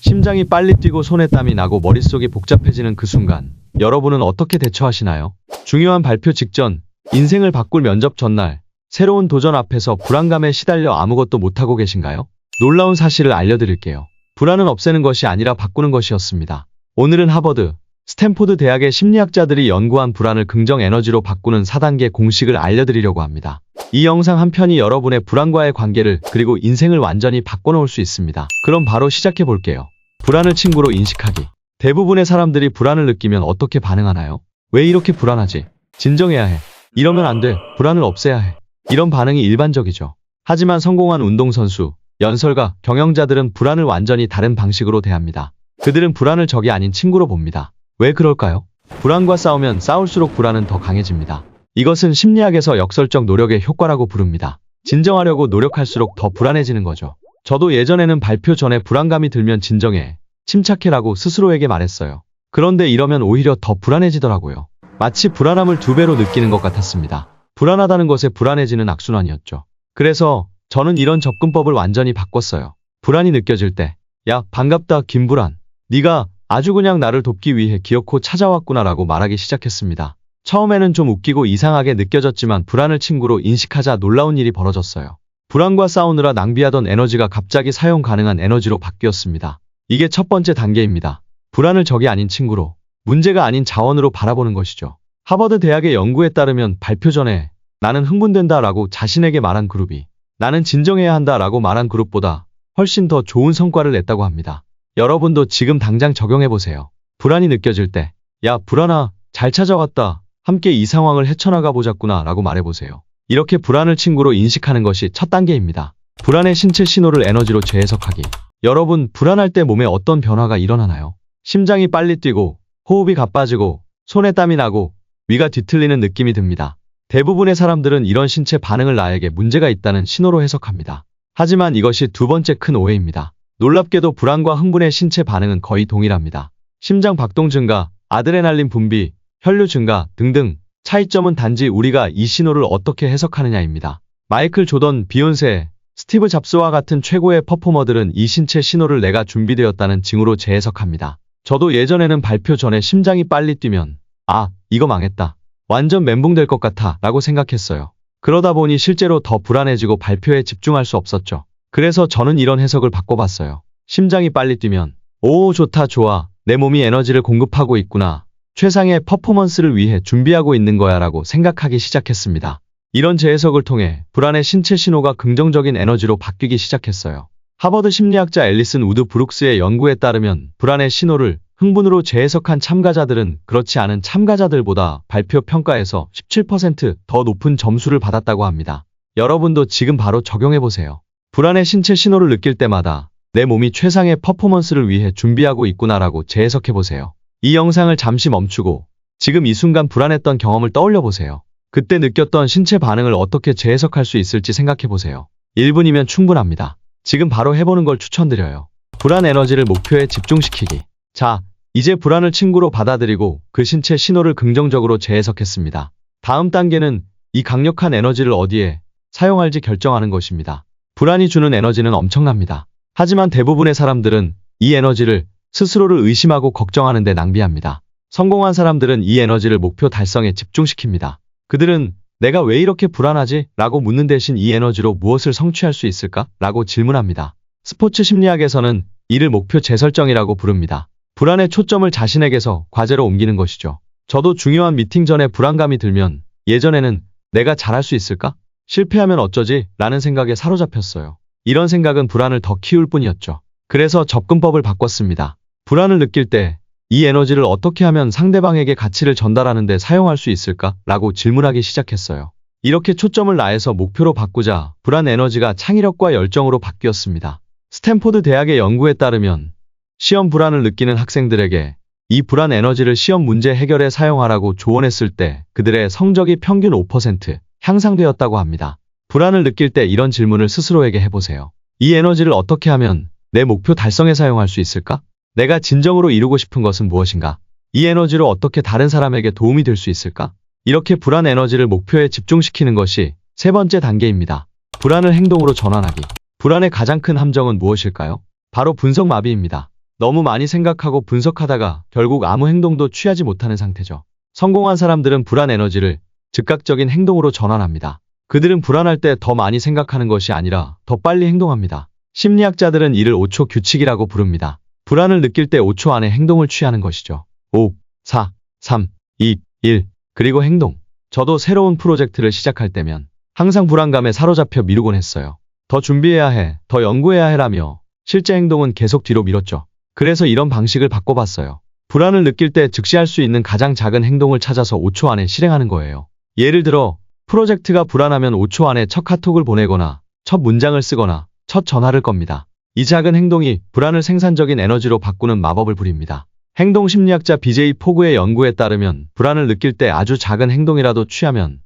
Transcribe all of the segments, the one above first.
심장이 빨리 뛰고 손에 땀이 나고 머릿속이 복잡해지는 그 순간, 여러분은 어떻게 대처하시나요? 중요한 발표 직전, 인생을 바꿀 면접 전날, 새로운 도전 앞에서 불안감에 시달려 아무것도 못하고 계신가요? 놀라운 사실을 알려드릴게요. 불안은 없애는 것이 아니라 바꾸는 것이었습니다. 오늘은 하버드, 스탠포드 대학의 심리학자들이 연구한 불안을 긍정 에너지로 바꾸는 4단계 공식을 알려드리려고 합니다. 이 영상 한 편이 여러분의 불안과의 관계를 그리고 인생을 완전히 바꿔놓을 수 있습니다. 그럼 바로 시작해 볼게요. 불안을 친구로 인식하기. 대부분의 사람들이 불안을 느끼면 어떻게 반응하나요? 왜 이렇게 불안하지? 진정해야 해. 이러면 안 돼. 불안을 없애야 해. 이런 반응이 일반적이죠. 하지만 성공한 운동선수, 연설가, 경영자들은 불안을 완전히 다른 방식으로 대합니다. 그들은 불안을 적이 아닌 친구로 봅니다. 왜 그럴까요? 불안과 싸우면 싸울수록 불안은 더 강해집니다. 이것은 심리학에서 역설적 노력의 효과라고 부릅니다. 진정하려고 노력할수록 더 불안해지는 거죠. 저도 예전에는 발표 전에 불안감이 들면 진정해, 침착해라고 스스로에게 말했어요. 그런데 이러면 오히려 더 불안해지더라고요. 마치 불안함을 2배로 느끼는 것 같았습니다. 불안하다는 것에 불안해지는 악순환이었죠. 그래서 저는 이런 접근법을 완전히 바꿨어요. 불안이 느껴질 때, 야, 반갑다, 김불안. 네가 아주 그냥 나를 돕기 위해 기어코 찾아왔구나라고 말하기 시작했습니다. 처음에는 좀 웃기고 이상하게 느껴졌지만 불안을 친구로 인식하자 놀라운 일이 벌어졌어요. 불안과 싸우느라 낭비하던 에너지가 갑자기 사용 가능한 에너지로 바뀌었습니다. 이게 첫 번째 단계입니다. 불안을 적이 아닌 친구로, 문제가 아닌 자원으로 바라보는 것이죠. 하버드 대학의 연구에 따르면 발표 전에 나는 흥분된다 라고 자신에게 말한 그룹이 나는 진정해야 한다 라고 말한 그룹보다 훨씬 더 좋은 성과를 냈다고 합니다. 여러분도 지금 당장 적용해보세요. 불안이 느껴질 때, 야, 불안아, 잘 찾아왔다. 함께 이 상황을 헤쳐나가 보자꾸나 라고 말해보세요. 이렇게 불안을 친구로 인식하는 것이 첫 단계입니다. 불안의 신체 신호를 에너지로 재해석하기. 여러분, 불안할 때 몸에 어떤 변화가 일어나나요? 심장이 빨리 뛰고, 호흡이 가빠지고, 손에 땀이 나고, 위가 뒤틀리는 느낌이 듭니다. 대부분의 사람들은 이런 신체 반응을 나에게 문제가 있다는 신호로 해석합니다. 하지만 이것이 두 번째 큰 오해입니다. 놀랍게도 불안과 흥분의 신체 반응은 거의 동일합니다. 심장 박동 증가, 아드레날린 분비, 혈류 증가 등등. 차이점은 단지 우리가 이 신호를 어떻게 해석하느냐입니다. 마이클 조던, 비욘세, 스티브 잡스와 같은 최고의 퍼포머들은 이 신체 신호를 내가 준비되었다는 징후로 재해석합니다. 저도 예전에는 발표 전에 심장이 빨리 뛰면 아, 이거 망했다. 완전 멘붕 될 것 같아 라고 생각했어요. 그러다 보니 실제로 더 불안해지고 발표에 집중할 수 없었죠. 그래서 저는 이런 해석을 바꿔봤어요. 심장이 빨리 뛰면 오, 좋다, 좋아. 내 몸이 에너지를 공급하고 있구나. 최상의 퍼포먼스를 위해 준비하고 있는 거야 라고 생각하기 시작했습니다. 이런 재해석을 통해 불안의 신체 신호가 긍정적인 에너지로 바뀌기 시작했어요. 하버드 심리학자 앨리슨 우드 브룩스의 연구에 따르면 불안의 신호를 흥분으로 재해석한 참가자들은 그렇지 않은 참가자들보다 발표 평가에서 17% 더 높은 점수를 받았다고 합니다. 여러분도 지금 바로 적용해보세요. 불안의 신체 신호를 느낄 때마다 내 몸이 최상의 퍼포먼스를 위해 준비하고 있구나라고 재해석해보세요. 이 영상을 잠시 멈추고 지금 이 순간 불안했던 경험을 떠올려보세요. 그때 느꼈던 신체 반응을 어떻게 재해석할 수 있을지 생각해보세요. 1분이면 충분합니다. 지금 바로 해보는 걸 추천드려요. 불안 에너지를 목표에 집중시키기. 자, 이제 불안을 친구로 받아들이고 그 신체 신호를 긍정적으로 재해석했습니다. 다음 단계는 이 강력한 에너지를 어디에 사용할지 결정하는 것입니다. 불안이 주는 에너지는 엄청납니다. 하지만 대부분의 사람들은 이 에너지를 스스로를 의심하고 걱정하는 데 낭비합니다. 성공한 사람들은 이 에너지를 목표 달성에 집중시킵니다. 그들은 내가 왜 이렇게 불안하지? 라고 묻는 대신 이 에너지로 무엇을 성취할 수 있을까? 라고 질문합니다. 스포츠 심리학에서는 이를 목표 재설정이라고 부릅니다. 불안의 초점을 자신에게서 과제로 옮기는 것이죠. 저도 중요한 미팅 전에 불안감이 들면 예전에는 내가 잘할 수 있을까? 실패하면 어쩌지? 라는 생각에 사로잡혔어요. 이런 생각은 불안을 더 키울 뿐이었죠. 그래서 접근법을 바꿨습니다. 불안을 느낄 때 이 에너지를 어떻게 하면 상대방에게 가치를 전달하는 데 사용할 수 있을까? 라고 질문하기 시작했어요. 이렇게 초점을 나에서 목표로 바꾸자 불안 에너지가 창의력과 열정으로 바뀌었습니다. 스탠포드 대학의 연구에 따르면 시험 불안을 느끼는 학생들에게 이 불안 에너지를 시험 문제 해결에 사용하라고 조언했을 때 그들의 성적이 평균 5% 향상되었다고 합니다. 불안을 느낄 때 이런 질문을 스스로에게 해보세요. 이 에너지를 어떻게 하면 내 목표 달성에 사용할 수 있을까? 내가 진정으로 이루고 싶은 것은 무엇인가? 이 에너지로 어떻게 다른 사람에게 도움이 될 수 있을까? 이렇게 불안 에너지를 목표에 집중시키는 것이 세 번째 단계입니다. 불안을 행동으로 전환하기. 불안의 가장 큰 함정은 무엇일까요? 바로 분석마비입니다. 너무 많이 생각하고 분석하다가 결국 아무 행동도 취하지 못하는 상태죠. 성공한 사람들은 불안 에너지를 즉각적인 행동으로 전환합니다. 그들은 불안할 때 더 많이 생각하는 것이 아니라 더 빨리 행동합니다. 심리학자들은 이를 5초 규칙이라고 부릅니다. 불안을 느낄 때 5초 안에 행동을 취하는 것이죠. 5, 4, 3, 2, 1. 그리고 행동. 저도 새로운 프로젝트를 시작할 때면 항상 불안감에 사로잡혀 미루곤 했어요. 더 준비해야 해, 더 연구해야 해라며 실제 행동은 계속 뒤로 미뤘죠. 그래서 이런 방식을 바꿔봤어요. 불안을 느낄 때 즉시 할 수 있는 가장 작은 행동을 찾아서 5초 안에 실행하는 거예요. 예를 들어 프로젝트가 불안하면 5초 안에 첫 카톡을 보내거나 첫 문장을 쓰거나 첫 전화를 겁니다. 이 작은 행동이 불안을 생산적인 에너지로 바꾸는 마법을 부립니다. 행동심리학자 BJ 포그의 연구에 따르면 불안을 느낄 때 아주 작은 행동이라도 취하면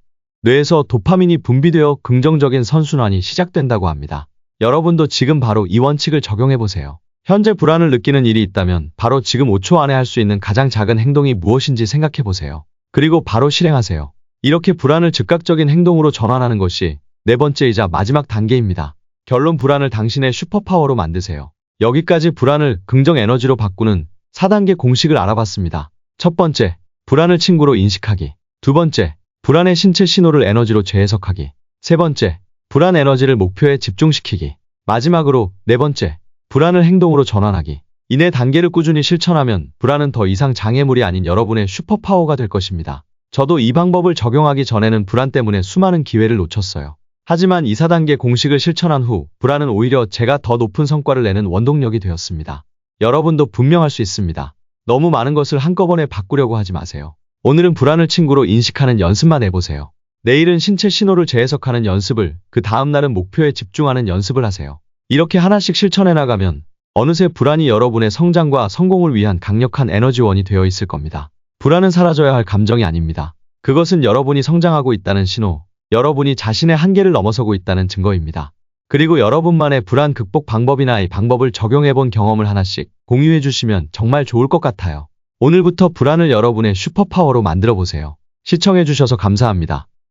뇌에서 도파민이 분비되어 긍정적인 선순환이 시작된다고 합니다. 여러분도 지금 바로 이 원칙을 적용해보세요. 현재 불안을 느끼는 일이 있다면 바로 지금 5초 안에 할 수 있는 가장 작은 행동이 무엇인지 생각해보세요. 그리고 바로 실행하세요. 이렇게 불안을 즉각적인 행동으로 전환하는 것이 네 번째이자 마지막 단계입니다. 결론 불안을 당신의 슈퍼파워로 만드세요. 여기까지 불안을 긍정 에너지로 바꾸는 4단계 공식을 알아봤습니다. 첫 번째, 불안을 친구로 인식하기. 두 번째, 불안의 신체 신호를 에너지로 재해석하기. 세 번째, 불안 에너지를 목표에 집중시키기. 마지막으로 네 번째, 불안을 행동으로 전환하기. 이 네 단계를 꾸준히 실천하면 불안은 더 이상 장애물이 아닌 여러분의 슈퍼파워가 될 것입니다. 저도 이 방법을 적용하기 전에는 불안 때문에 수많은 기회를 놓쳤어요. 하지만 이 4단계 공식을 실천한 후 불안은 오히려 제가 더 높은 성과를 내는 원동력이 되었습니다. 여러분도 분명할 수 있습니다. 너무 많은 것을 한꺼번에 바꾸려고 하지 마세요. 오늘은 불안을 친구로 인식하는 연습만 해보세요. 내일은 신체 신호를 재해석하는 연습을, 그 다음날은 목표에 집중하는 연습을 하세요. 이렇게 하나씩 실천해 나가면 어느새 불안이 여러분의 성장과 성공을 위한 강력한 에너지원이 되어 있을 겁니다. 불안은 사라져야 할 감정이 아닙니다. 그것은 여러분이 성장하고 있다는 신호, 여러분이 자신의 한계를 넘어서고 있다는 증거입니다. 그리고 여러분만의 불안 극복 방법이나 이 방법을 적용해본 경험을 하나씩 공유해 주시면 정말 좋을 것 같아요. 오늘부터 불안을 여러분의 슈퍼파워로 만들어 보세요. 시청해 주셔서 감사합니다.